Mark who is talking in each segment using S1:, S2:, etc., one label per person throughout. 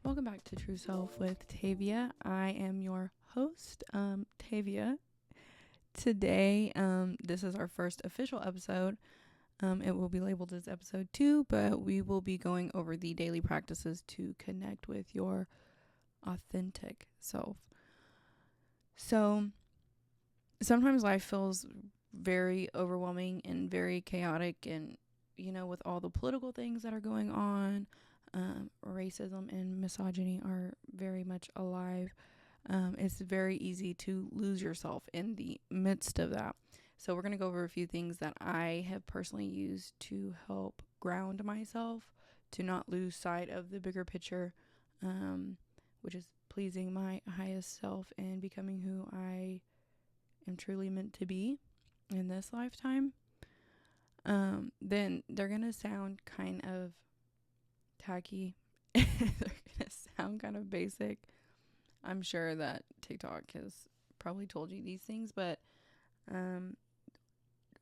S1: Welcome back to True Self with Tavia. I am your host, Tavia. Today, this is our first official episode. It will be labeled as episode 2, but we will be going over the daily practices to connect with your authentic self. So, sometimes life feels very overwhelming and very chaotic, and with all the political things that are going on, racism and misogyny are very much alive. It's very easy to lose yourself in the midst of that. So we're going to go over a few things that I have personally used to help ground myself, to not lose sight of the bigger picture, which is pleasing my highest self and becoming who I am truly meant to be in this lifetime. Then they're going to sound kind of tacky. They're going to sound kind of basic. I'm sure that TikTok has probably told you these things, but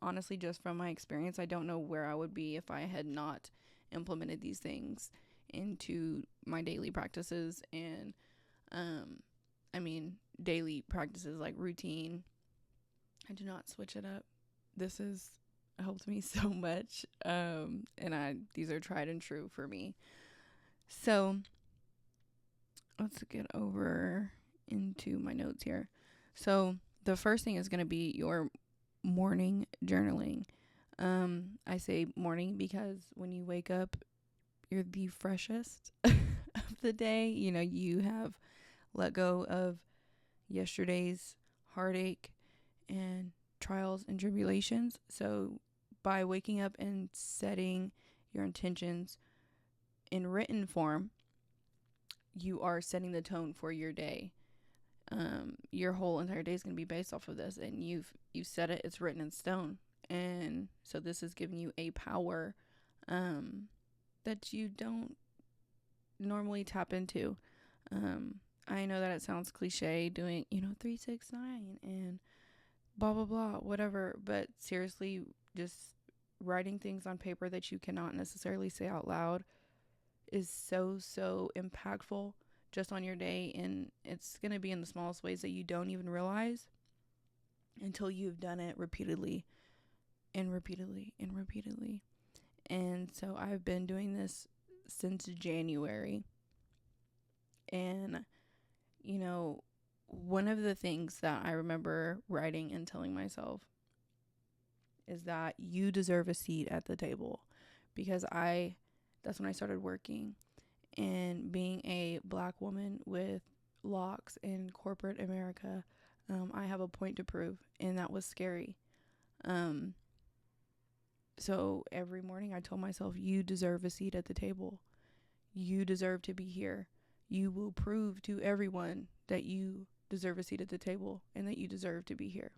S1: honestly, just from my experience, I don't know where I would be if I had not implemented these things into my daily practices. And daily practices like routine. I do not switch it up. This has helped me so much, and these are tried and true for me. So let's get over into my notes here. So the first thing is going to be your morning journaling. I say morning because when you wake up, you're the freshest of the day. You have let go of yesterday's heartache and trials and tribulations. So by waking up and setting your intentions in written form, you are setting the tone for your day. Your whole entire day is going to be based off of this, and you said it, it's written in stone. And so this is giving you a power that you don't normally tap into. I know that it sounds cliche doing 369 and blah blah blah whatever, but seriously, just writing things on paper that you cannot necessarily say out loud is so impactful just on your day. And it's going to be in the smallest ways that you don't even realize until you've done it repeatedly and repeatedly and repeatedly. And so I've been doing this since January. And one of the things that I remember writing and telling myself is that you deserve a seat at the table, because that's when I started working and being a Black woman with locks in corporate America. I have a point to prove, and that was scary. So every morning I told myself, you deserve a seat at the table. You deserve to be here. You will prove to everyone that you deserve a seat at the table and that you deserve to be here.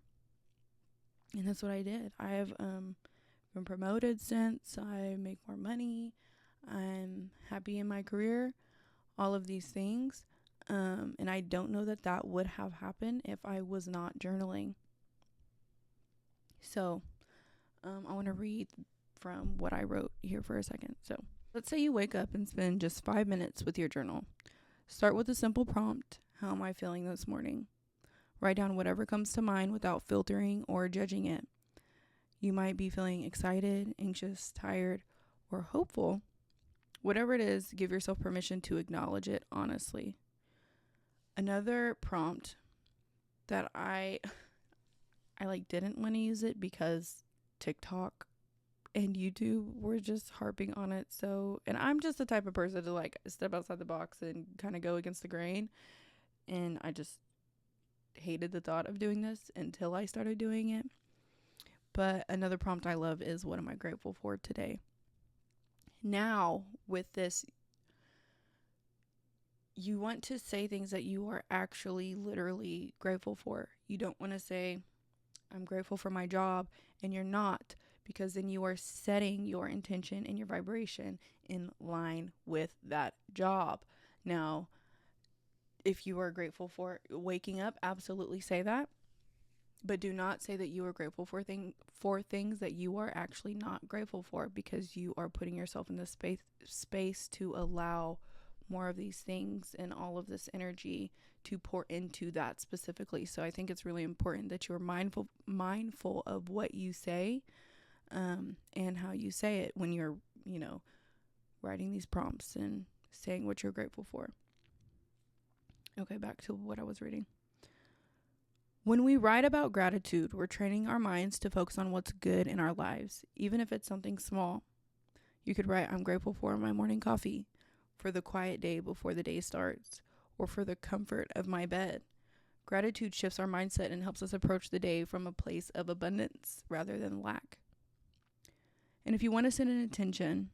S1: And that's what I did. I have been promoted since. I make more money. I'm happy in my career. All of these things. And I don't know that would have happened if I was not journaling. So I want to read from what I wrote here for a second. So let's say you wake up and spend just 5 minutes with your journal. Start with a simple prompt. How am I feeling this morning? Write down whatever comes to mind without filtering or judging it. You might be feeling excited, anxious, tired, or hopeful. Whatever it is, give yourself permission to acknowledge it honestly. Another prompt that I didn't want to use it because TikTok and YouTube were just harping on it. So, and I'm just the type of person to step outside the box and kind of go against the grain. And I just hated the thought of doing this until I started doing it. But another prompt I love is, what am I grateful for today? Now, with this, you want to say things that you are actually literally grateful for. You don't want to say, I'm grateful for my job, and you're not, because then you are setting your intention and your vibration in line with that job. Now, if you are grateful for waking up, absolutely say that. But do not say that you are grateful for things that you are actually not grateful for, because you are putting yourself in this space to allow more of these things and all of this energy to pour into that specifically. So I think it's really important that you're mindful of what you say, and how you say it when you're, writing these prompts and saying what you're grateful for. Okay, back to what I was reading. When we write about gratitude, we're training our minds to focus on what's good in our lives, even if it's something small. You could write, I'm grateful for my morning coffee, for the quiet day before the day starts, or for the comfort of my bed. Gratitude shifts our mindset and helps us approach the day from a place of abundance rather than lack. And if you want to set an intention,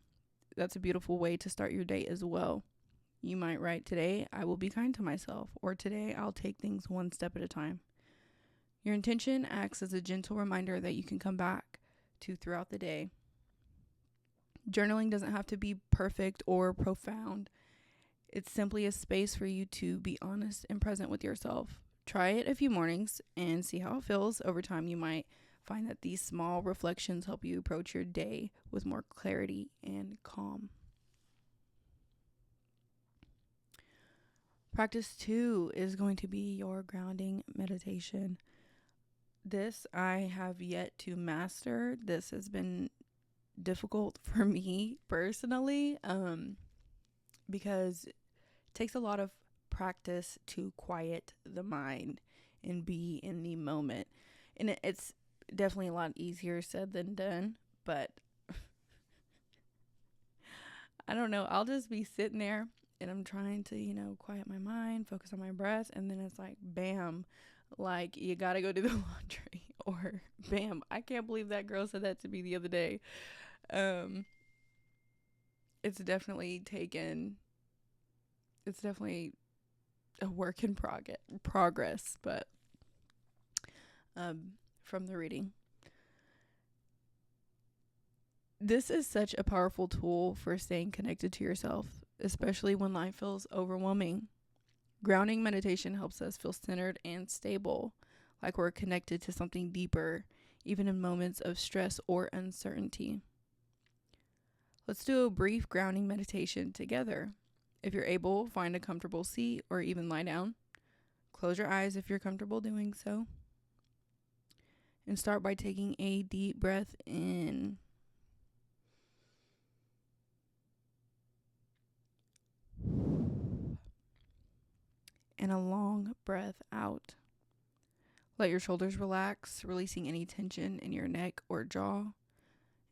S1: that's a beautiful way to start your day as well. You might write, today I will be kind to myself, or today I'll take things one step at a time. Your intention acts as a gentle reminder that you can come back to throughout the day. Journaling doesn't have to be perfect or profound. It's simply a space for you to be honest and present with yourself. Try it a few mornings and see how it feels. Over time, you might find that these small reflections help you approach your day with more clarity and calm. Practice 2 is going to be your grounding meditation. This I have yet to master. This has been difficult for me personally, because it takes a lot of practice to quiet the mind and be in the moment. And it's definitely a lot easier said than done, but I don't know. I'll just be sitting there and I'm trying to, quiet my mind, focus on my breath, and then it's like, bam, like, you gotta go do the laundry. Or, bam, I can't believe that girl said that to me the other day. It's definitely a work in progress, but from the reading. This is such a powerful tool for staying connected to yourself, especially when life feels overwhelming. Grounding meditation helps us feel centered and stable, like we're connected to something deeper, even in moments of stress or uncertainty. Let's do a brief grounding meditation together. If you're able, find a comfortable seat or even lie down. Close your eyes if you're comfortable doing so. And start by taking a deep breath in. And a long breath out. Let your shoulders relax, releasing any tension in your neck or jaw.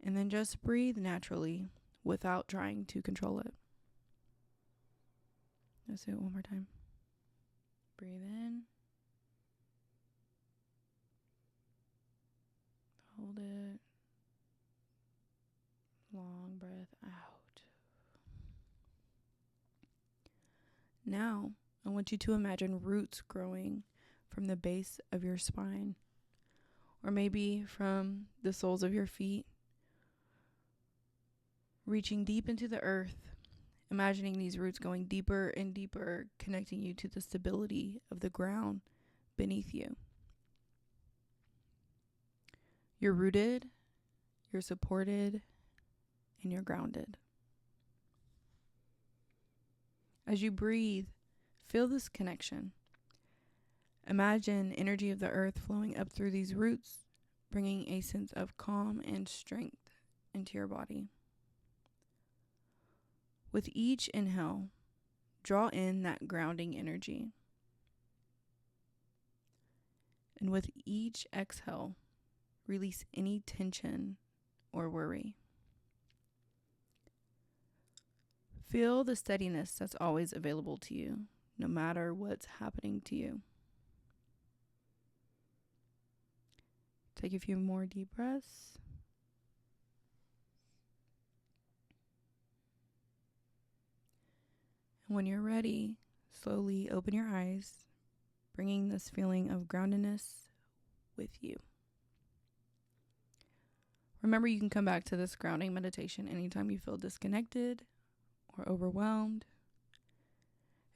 S1: And then just breathe naturally without trying to control it. Let's do it one more time. Breathe in. Hold it. Long breath out. Now, I want you to imagine roots growing from the base of your spine, or maybe from the soles of your feet, reaching deep into the earth, imagining these roots going deeper and deeper, connecting you to the stability of the ground beneath you. You're rooted, you're supported, and you're grounded. As you breathe, feel this connection. Imagine energy of the earth flowing up through these roots, bringing a sense of calm and strength into your body. With each inhale, draw in that grounding energy. And with each exhale, release any tension or worry. Feel the steadiness that's always available to you, no matter what's happening to you. Take a few more deep breaths. And when you're ready, slowly open your eyes, bringing this feeling of groundedness with you. Remember, you can come back to this grounding meditation anytime you feel disconnected or overwhelmed.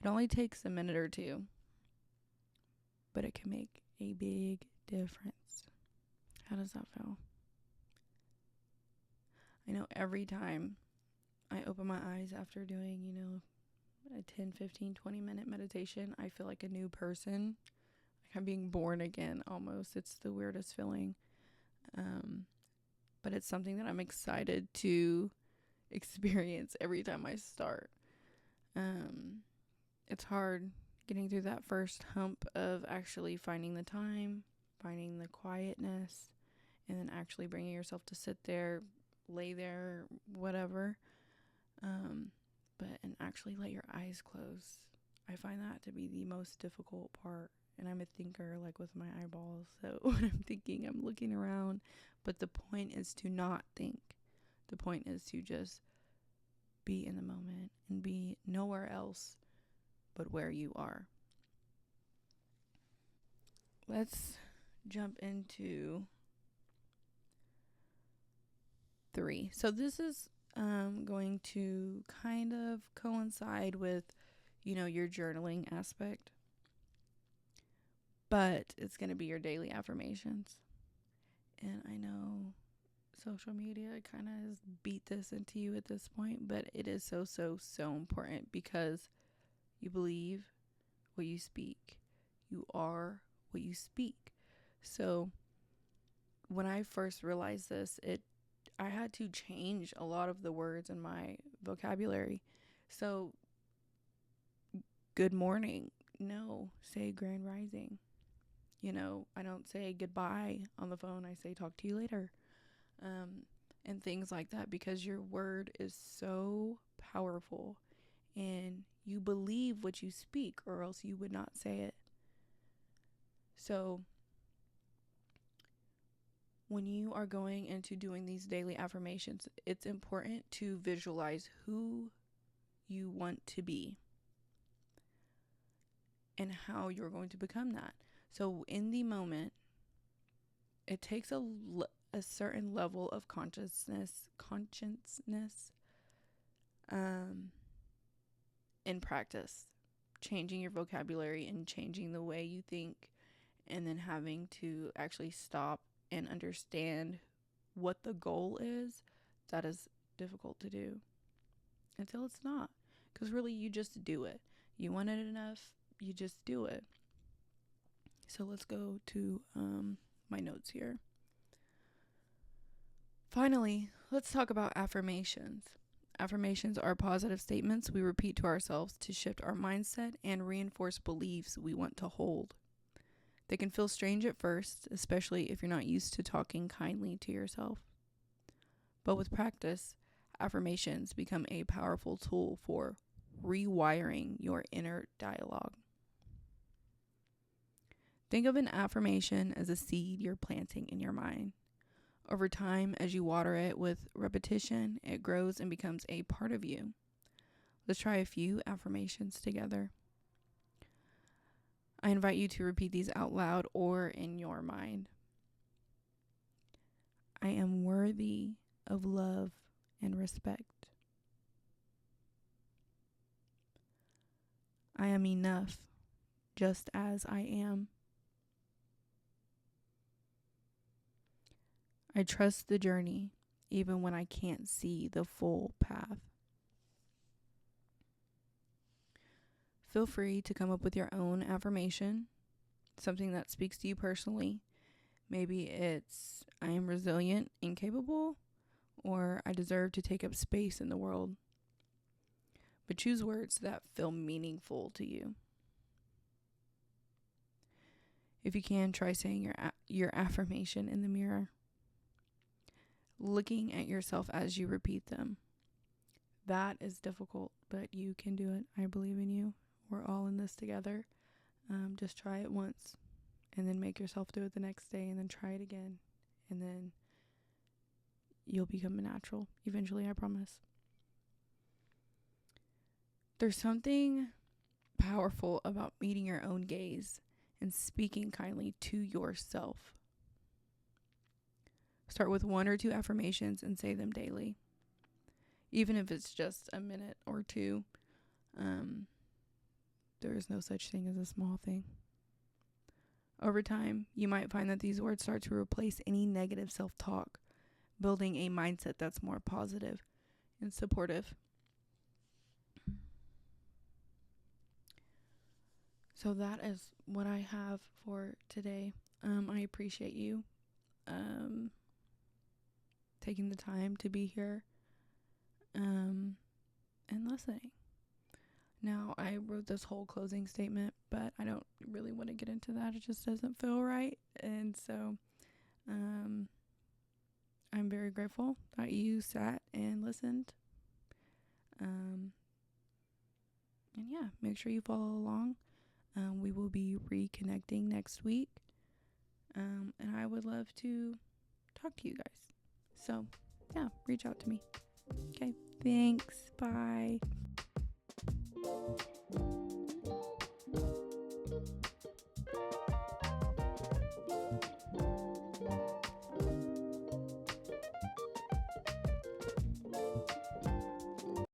S1: It only takes a minute or two, but it can make a big difference. How does that feel? I know every time I open my eyes after doing, a 10, 15, 20-minute meditation, I feel like a new person. Like I'm being born again almost. It's the weirdest feeling. But it's something that I'm excited to experience every time I start. It's hard getting through that first hump of actually finding the time, finding the quietness, and then actually bringing yourself to sit there, lay there, whatever. And actually let your eyes close. I find that to be the most difficult part. And I'm a thinker, like with my eyeballs. So when I'm thinking, I'm looking around. But the point is to not think. The point is to just be in the moment and be nowhere else but where you are. Let's jump into 3. So this is going to kind of coincide with, your journaling aspect. But it's going to be your daily affirmations. And I know social media kind of has beat this into you at this point, but it is so, so, so important because you believe what you speak. You are what you speak. So when I first realized this, I had to change a lot of the words in my vocabulary. So, good morning. No, say grand rising. I don't say goodbye on the phone. I say talk to you later. And things like that, because your word is so powerful and you believe what you speak, or else you would not say it. So when you are going into doing these daily affirmations, it's important to visualize who you want to be and how you're going to become that. So in the moment, it takes a certain level of consciousness in practice, changing your vocabulary and changing the way you think, and then having to actually stop and understand what the goal is. That is difficult to do until it's not, because really you just do it. You want it enough, you just do it. So let's go to my notes here. Finally, let's talk about affirmations. Affirmations are positive statements we repeat to ourselves to shift our mindset and reinforce beliefs we want to hold. They can feel strange at first, especially if you're not used to talking kindly to yourself. But with practice, affirmations become a powerful tool for rewiring your inner dialogue. Think of an affirmation as a seed you're planting in your mind. Over time, as you water it with repetition, it grows and becomes a part of you. Let's try a few affirmations together. I invite you to repeat these out loud or in your mind. I am worthy of love and respect. I am enough just as I am. I trust the journey even when I can't see the full path. Feel free to come up with your own affirmation, something that speaks to you personally. Maybe it's I am resilient and capable, or I deserve to take up space in the world. But choose words that feel meaningful to you. If you can, try saying your affirmation in the mirror, looking at yourself as you repeat them. That is difficult, but you can do it. I believe in you. We're all in this together. Just try it once and then make yourself do it the next day and then try it again. And then you'll become a natural eventually, I promise. There's something powerful about meeting your own gaze and speaking kindly to yourself. Start with 1 or 2 affirmations and say them daily. Even if it's just a minute or 2, there is no such thing as a small thing. Over time, you might find that these words start to replace any negative self-talk, building a mindset that's more positive and supportive. So that is what I have for today. I appreciate you taking the time to be here and listening. Now, I wrote this whole closing statement, but I don't really want to get into that. It just doesn't feel right. And so I'm very grateful that you sat and listened. And yeah, make sure you follow along. We will be reconnecting next week. And I would love to talk to you guys. So yeah, reach out to me. Okay, thanks. Bye.